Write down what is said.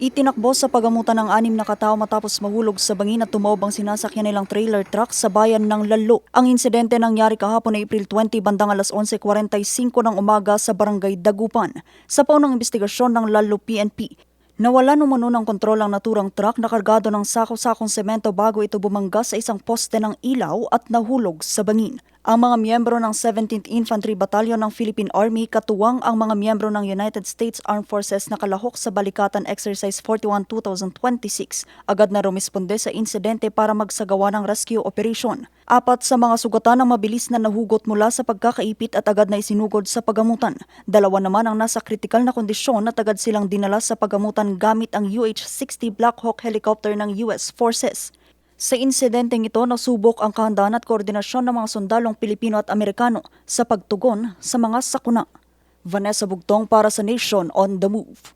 Itinakbo sa pagamutan ng 6 na katao matapos mahulog sa bangin at tumaob ang sinasakyan nilang trailer truck sa bayan ng Lalo. Ang insidente nangyari kahapon na April 20 bandang alas 11:45 ng umaga sa barangay Dagupan. Sa paunang investigasyon ng Lalo PNP, nawala umano ng kontrol ang naturang truck na kargado ng sako-sakong semento bago ito bumangga sa isang poste ng ilaw at nahulog sa bangin. Ang mga miyembro ng 17th Infantry Battalion ng Philippine Army katuwang ang mga miyembro ng United States Armed Forces na kalahok sa Balikatan Exercise 41-2026 agad na rumisponde sa insidente para magsagawa ng rescue operation. 4 sa mga sugatan ang mabilis na nahugot mula sa pagkakaipit at agad na isinugod sa pagamutan. 2 naman ang nasa kritikal na kondisyon at agad silang dinala sa pagamutan gamit ang UH-60 Black Hawk helicopter ng US Forces. Sa insidenteng ito, nasubok ang kahandaan at koordinasyon ng mga sundalong Pilipino at Amerikano sa pagtugon sa mga sakuna. Vanessa Bugtong para sa Nation on the Move.